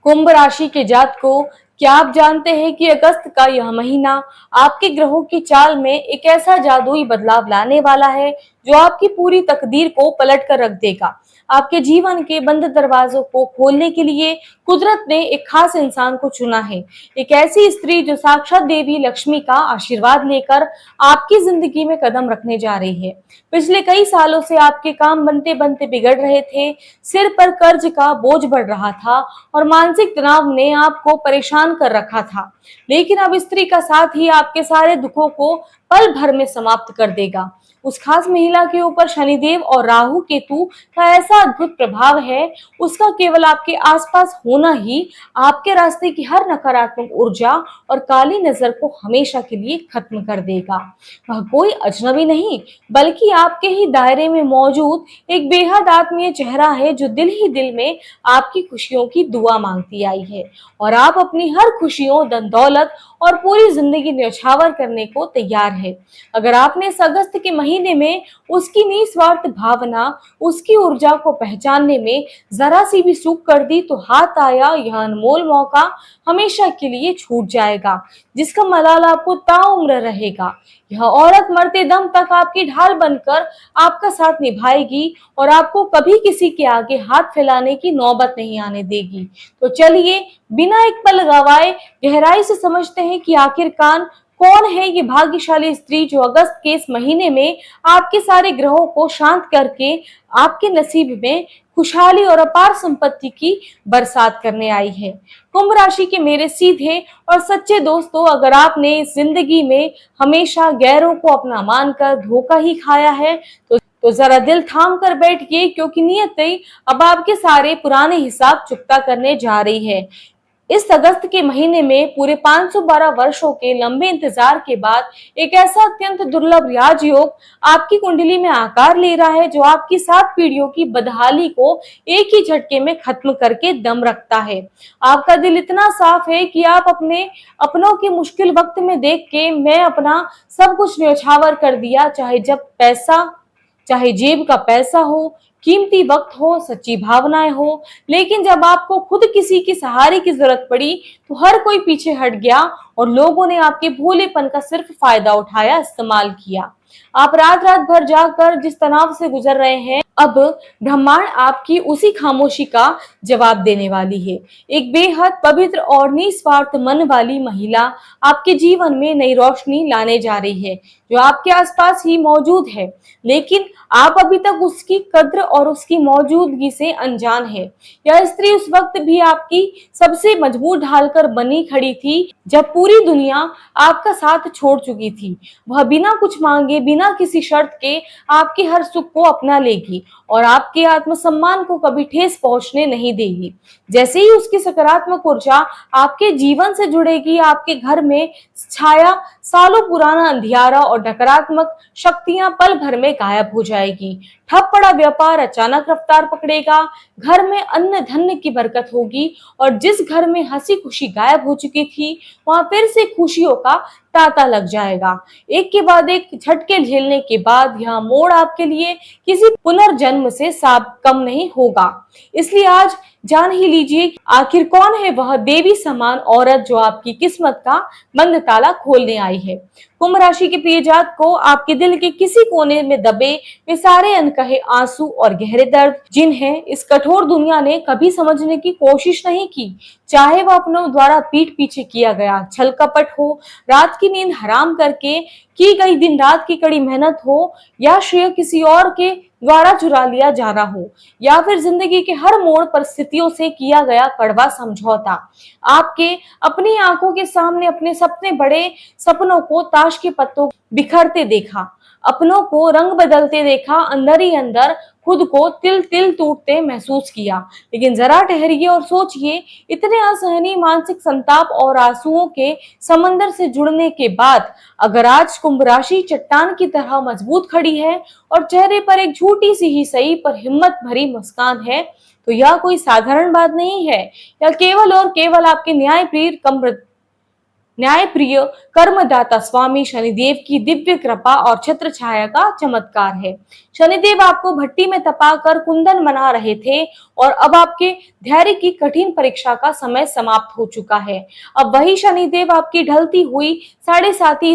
कुंभ राशि के जातकों, क्या आप जानते हैं कि अगस्त का यह महीना आपके ग्रहों की चाल में एक ऐसा जादुई बदलाव लाने वाला है जो आपकी पूरी तकदीर को पलट कर रख देगा। आपके जीवन के बंद दरवाजों को खोलने के लिए कुदरत ने एक खास इंसान को चुना है। एक ऐसी स्त्री जो साक्षात देवी लक्ष्मी का आशीर्वाद लेकर आपकी जिंदगी में कदम रखने जा रही है। पिछले कई सालों से आपके काम बनते बनते बिगड़ रहे थे, सिर पर कर्ज का बोझ बढ़ रहा था और मानसिक तनाव ने आपको परेशान कर रखा था। लेकिन अब स्त्री का साथ ही आपके सारे दुखों को पल भर में समाप्त कर देगा। उस खास महिला के ऊपर शनिदेव और राहु केतु का ऐसा अद्भुत प्रभाव है, उसका केवल आपके आसपास होना ही आपके रास्ते की हर नकारात्मक ऊर्जा और काली नजर को हमेशा के लिए खत्म कर देगा। वह कोई अजनबी नहीं, बल्कि आपके ही दायरे में मौजूद एक बेहद आत्मीय चेहरा है जो दिल ही दिल में आपकी खुशियों की दुआ मांगती आई है और आप अपनी हर खुशियों, धन दौलत और पूरी जिंदगी न्यौछावर करने को तैयार है। अगर आपने इस अगस्त के महीने में उसकी निस्वार्थ भावना, उसकी ऊर्जा को पहचानने में जरा सी भी चूक कर दी तो हाथ आया यह अनमोल मौका हमेशा के लिए छूट जाएगा, जिसका मलाल आपको ताउम्र रहेगा। यह औरत मरते दम तक आपकी ढाल बनकर आपका साथ निभाएगी और आपको कभी किसी के आगे हाथ फैलाने की नौबत नहीं आने देगी। तो चलिए, बिना एक पल गवाए गहराई से समझते हैं कि आखिरकार कौन है ये भाग्यशाली स्त्री जो अगस्त के इस महीने में आपके सारे ग्रहों को शांत करके आपके नसीब में खुशहाली और अपार संपत्ति की बरसात करने आई है। कुंभ राशि के मेरे सीधे और सच्चे दोस्तों, अगर आपने इस जिंदगी में हमेशा गैरों को अपना मानकर धोखा ही खाया है तो जरा दिल थाम कर बैठिए, क्योंकि नियति अब आपके सारे पुराने हिसाब चुकता करने जा रही है। इस अगस्त के महीने में पूरे 512 वर्षों के लंबे इंतजार के बाद एक ऐसा अत्यंत दुर्लभ राजयोग आपकी कुंडली में आकार ले रहा है जो आपकी 7 पीढ़ियों की बदहाली को एक ही झटके में खत्म करके दम रखता है। आपका दिल इतना साफ है कि आप अपने अपनों के मुश्किल वक्त में देख के मैं अपना सब कुछ न्यौछावर कर दिया, चाहे जेब का पैसा हो, कीमती वक्त हो, सच्ची भावनाएं हो। लेकिन जब आपको खुद किसी की सहारे की जरूरत पड़ी तो हर कोई पीछे हट गया और लोगों ने आपके भोलेपन का सिर्फ फायदा उठाया, इस्तेमाल किया। आप रात रात भर जाकर जिस तनाव से गुजर रहे हैं, अब ब्रह्मांड आपकी उसी खामोशी का जवाब देने वाली है। एक बेहद पवित्र और निस्वार्थ मन वाली महिला आपके जीवन में नई रोशनी लाने जा रही है जो आपके आसपास ही मौजूद है, लेकिन आप अभी तक उसकी कद्र और उसकी मौजूदगी से अनजान है। यह स्त्री उस वक्त भी आपकी सबसे मजबूत ढालकर बनी खड़ी थी जब पूरी दुनिया आपका साथ छोड़ चुकी थी। वह बिना कुछ मांगे, बिना किसी शर्त के आपके हर सुख को अपना लेगी और आपके आत्मसम्मान को कभी ठेस पहुंचने नहीं देगी। जैसे ही उसकी सकारात्मक ऊर्जा आपके जीवन से जुड़ेगी, आपके घर में छाया सालों पुराना अंधियारा और नकारात्मक शक्तियां पल भर में गायब हो जाएगी। ठप पड़ा व्यापार अचानक रफ्तार पकड़ेगा, घर में अन्न धन की बरकत होगी और जिस घर में हंसी खुशी गायब हो चुकी थी वहां फिर से खुशियों का तांता लग जाएगा। एक के बाद एक झटके झेलने के बाद यह मोड़ आपके लिए किसी पुनर्जन्म से साफ कम नहीं होगा। इसलिए आज जान ही लीजिए आखिर कौन है वह देवी समान औरत जो आपकी किस्मत का बंद ताला खोलने आई है। कुंभ राशि के प्रिय जात को आपके दिल के किसी कोने में दबे वे सारे अनकहे आंसू और गहरे दर्द जिन्हें इस कठोर दुनिया ने कभी समझने की कोशिश नहीं की, चाहे वह अपनों द्वारा पीठ पीछे किया गया छल कपट हो, रात की नींद हराम करके की गई दिन रात की कड़ी मेहनत हो, या श्रेय किसी और के द्वारा चुरा लिया जा रहा हो, या फिर जिंदगी के हर मोड़ पर स्थितियों से किया गया कड़वा समझौता। आपके अपनी आंखों के सामने अपने सपने बड़े सपनों को ताश के पत्तों बिखरते देखा, अपनों को रंग बदलते देखा, अंदर ही अंदर खुद को तिल तिल टूटते महसूस किया। लेकिन जरा ठहरिए और सोचिए, इतने असहनीय मानसिक संताप और आंसुओं के समंदर से जुड़ने के बाद अगर आज कुंभ राशि चट्टान की तरह मजबूत खड़ी है और चेहरे पर एक झूठी सी ही सही पर हिम्मत भरी मुस्कान है, तो यह कोई साधारण बात नहीं है। यह केवल और केवल आपके न्याय प्रिय कर्मदाता स्वामी शनिदेव की दिव्य कृपा और छत्र छाया का चमत्कार है। शनिदेव आपको भट्टी में तपाकर कुंदन बना रहे थे और अब आपके धैर्य की कठिन परीक्षा का समय समाप्त हो चुका है। अब वही शनिदेव आपकी ढलती हुई साढ़े साथी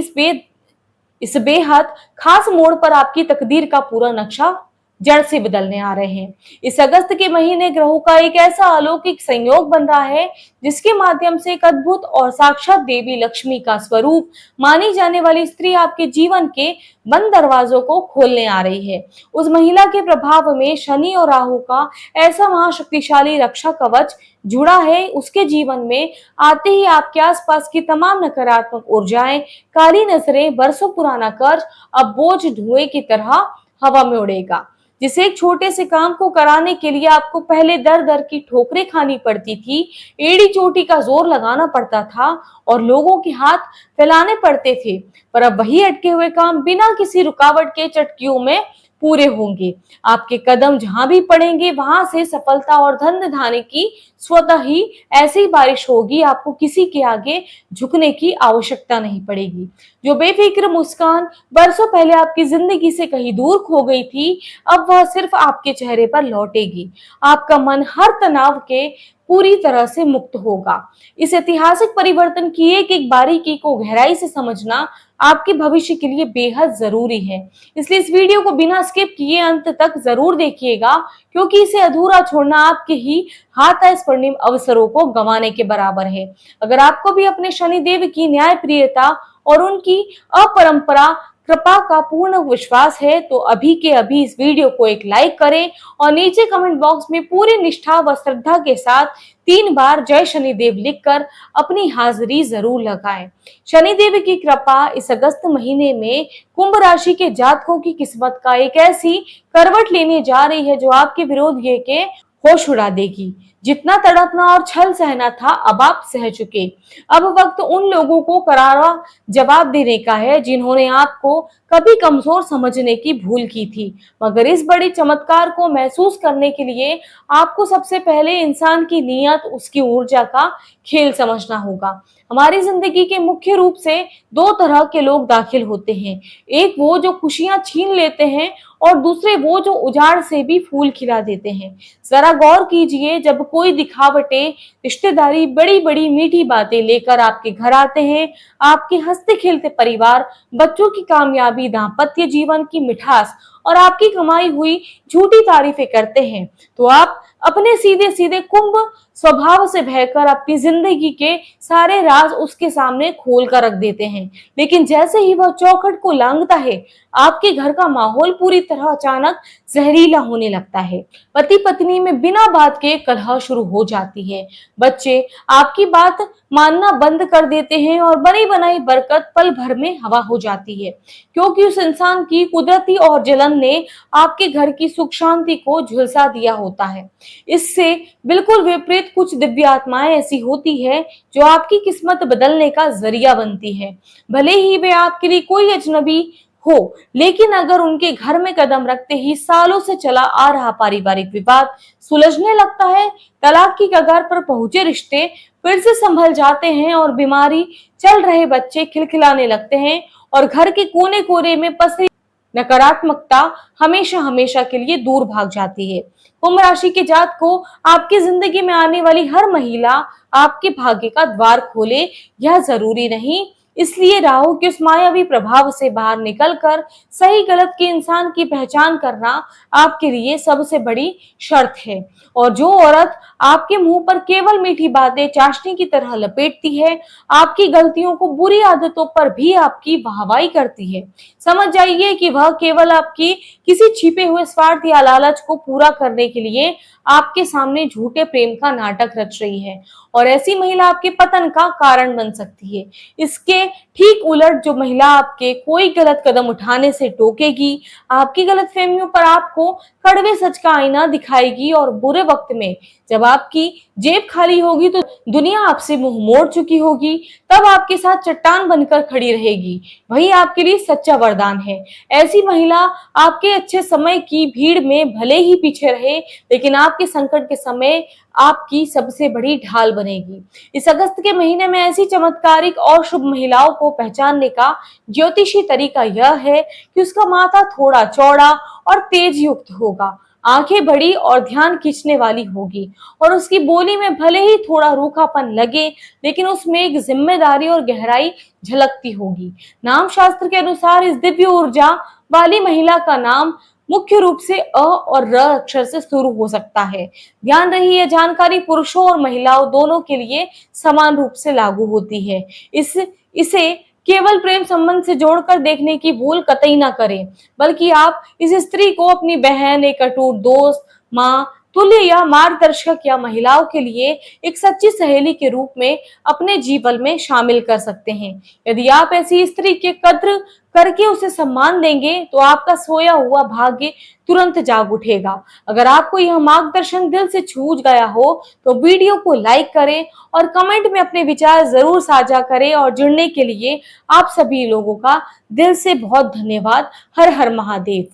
इस बेहद खास मोड़ पर आपकी तकदीर का पूरा नक्शा जड़ से बदलने आ रहे हैं। इस अगस्त के महीने ग्रहों का एक ऐसा अलौकिक संयोग बन रहा है जिसके माध्यम से एक अद्भुत और साक्षात देवी लक्ष्मी का स्वरूप मानी जाने वाली स्त्री आपके जीवन के बंद दरवाजों को खोलने आ रही है। उस महिला के प्रभाव में शनि और राहु का ऐसा महाशक्तिशाली रक्षा कवच जुड़ा है, उसके जीवन में आते ही आपके आसपास की तमाम नकारात्मक ऊर्जाएं, काली नजरें, बरसों पुराना कर्ज अब बोझ धुएं की तरह हवा में उड़ेगा। जिसे एक छोटे से काम को कराने के लिए आपको पहले दर दर की ठोकरें खानी पड़ती थी, एड़ी चोटी का जोर लगाना पड़ता था और लोगों के हाथ फैलाने पड़ते थे, पर अब वही अटके हुए काम बिना किसी रुकावट के चटकियों में पूरे होंगे। आपके कदम जहां भी पड़ेंगे वहां से सफलता और धन धान्य की स्वतः ही ऐसी बारिश होगी, आपको किसी के आगे झुकने की आवश्यकता नहीं पड़ेगी। जो बेफिक्र मुस्कान बरसों पहले आपकी जिंदगी से कहीं दूर खो गई थी, अब वह सिर्फ आपके चेहरे पर लौटेगी। आपका मन हर तनाव के पूरी तरह से मुक्त होगा। इस ऐतिहासिक परिवर्तन की एक एक बारीकी को गहराई से समझना आपके भविष्य के लिए बेहद जरूरी है। इसलिए इस वीडियो को बिना स्किप किए अंत तक जरूर देखिएगा, क्योंकि इसे अधूरा छोड़ना आपके ही हाथ आए स्वर्णिम अवसरों को गंवाने के बराबर है। अगर आपको भी अपने शनिदेव की न्याय प्रियता और उनकी अपरंपरा कृपा का पूर्ण विश्वास है तो अभी के अभी इस वीडियो को एक लाइक करें और नीचे कमेंट बॉक्स में पूरी निष्ठा व श्रद्धा के साथ 3 बार जय शनिदेव लिखकर अपनी हाजिरी जरूर लगाएं। शनिदेव की कृपा इस अगस्त महीने में कुंभ राशि के जातकों की किस्मत का एक ऐसी करवट लेने जा रही है जो आपके विरोधियों के होश उड़ा देगी। जितना तड़पना और छल सहना था अब आप सह चुके। अब वक्त उन लोगों को करारा जवाब देने का है जिन्होंने आपको कभी कमजोर समझने की भूल की थी। मगर इस बड़े चमत्कार को महसूस करने के लिए आपको सबसे पहले इंसान की नीयत, उसकी ऊर्जा का खेल समझना होगा। हमारी जिंदगी के मुख्य रूप से 2 तरह के लोग दाखिल होते हैं। एक वो जो खुशियां छीन लेते हैं और दूसरे वो जो उजाड़ से भी फूल खिला देते हैं। जरा गौर कीजिए, जब कोई दिखावटें, रिश्तेदारी, बड़ी बड़ी मीठी बातें लेकर आपके घर आते हैं, आपके हंसते खेलते परिवार, बच्चों की कामयाबी, दाम्पत्य जीवन की मिठास और आपकी कमाई हुई झूठी तारीफें करते हैं, तो आप अपने सीधे सीधे कुंभ स्वभाव से बहकर अपनी जिंदगी के सारे राज उसके सामने खोल कर रख देते हैं। लेकिन जैसे ही वह चौखट को लांघता है, आपके घर का माहौल पूरी तरह अचानक जहरीला होने लगता है। पति पत्नी में बिना बात के कलह शुरू हो जाती है। बच्चे आपकी बात मानना बंद कर देते हैं और बनी बनाई बरकत पल भर में हवा हो जाती है, क्योंकि उस इंसान की कुदरती और जलन ने आपके घर की सुख शांति को झुलसा दिया होता है। इससे बिल्कुल विपरीत कुछ दिव्य आत्माएं ऐसी होती है जो आपकी किस्मत बदलने का जरिया बनती है। भले ही वे आपके लिए कोई अजनबी हो, लेकिन अगर उनके घर में कदम रखते ही सालों से चला आ रहा पारिवारिक विवाद सुलझने लगता है, तलाक की कगार पर पहुंचे रिश्ते फिर से संभल जाते हैं और बीमारी चल रहे बच्चे खिलखिलाने लगते हैं और घर के कोने कोने में पसरी नकारात्मकता हमेशा हमेशा के लिए दूर भाग जाती है। कुंभ राशि के जात को आपकी जिंदगी में आने वाली हर महिला आपके भाग्य का द्वार खोले, यह जरूरी नहीं। इसलिए राहु के उस मायावी प्रभाव से बाहर निकलकर सही गलत के इंसान की पहचान करना आपके लिए सबसे बड़ी शर्त है। और जो औरत आपके मुंह पर केवल मीठी बातें चाशनी की तरह लपेटती है, आपकी गलतियों को, बुरी आदतों पर भी आपकी वाहवाही करती है, समझ जाइए कि वह केवल आपकी किसी छिपे हुए स्वार्थ या लालच को पूरा करने के लिए आपके सामने झूठे प्रेम का नाटक रच रही है और ऐसी महिला आपके पतन का कारण बन सकती है। इसके ठीक उलट जो महिला आपके कोई गलत कदम उठाने से टोकेगी, आपकी गलतफहमियों पर आपको कड़वे सच का आईना दिखाएगी और बुरे वक्त में जब आपकी जेब खाली होगी तो दुनिया आपसे मुंह मोड़ चुकी होगी, तब आपके साथ चट्टान बनकर खड़ी रहेगी। वही आपके लिए सच्चा वरदान है। ऐसी महिला आपके अच्छे समय की भीड़ में भले ही पीछे रहे, लेकिन आपके संकट के समय आपकी सबसे बड़ी ढाल बनेगी। इस अगस्त के महीने में ऐसी चमत्कारिक और शुभ महिलाओं को पहचानने का ज्योतिषी तरीका यह है कि उसका माथा थोड़ा चौड़ा और तेज युक्त होगा, आंखें बड़ी और ध्यान खींचने वाली होगी, और उसकी बोली में भले ही थोड़ा रूखापन लगे, लेकिन उसमें एक जिम्मेदारी और गहराई झलकती होगी। नाम शास्त्र के अनुसार इस दिव्य ऊर्जा वाली महिला का नाम मुख्य रूप से अ और र अक्षर से शुरू हो सकता है। ध्यान रहे, यह जानकारी पुरुषों और महिलाओं दोनों के लिए समान रूप से लागू होती है। इसे केवल प्रेम संबंध से जोड़कर देखने की भूल कतई ना करें, बल्कि आप इस स्त्री को अपनी बहन, एक अटूट दोस्त, माँ, तुल्य या मार्गदर्शक या महिलाओं के लिए एक सच्ची सहेली के रूप में अपने जीवन में शामिल कर सकते हैं। यदि आप ऐसी स्त्री के कद्र करके उसे सम्मान देंगे, तो आपका सोया हुआ भाग्य तुरंत जाग उठेगा। अगर आपको यह मार्गदर्शन दिल से छू गया हो, तो वीडियो को लाइक करें और कमेंट में अपने विचार जरूर साझा करें। और जुड़ने के लिए आप सभी लोगों का दिल से बहुत धन्यवाद। हर हर महादेव।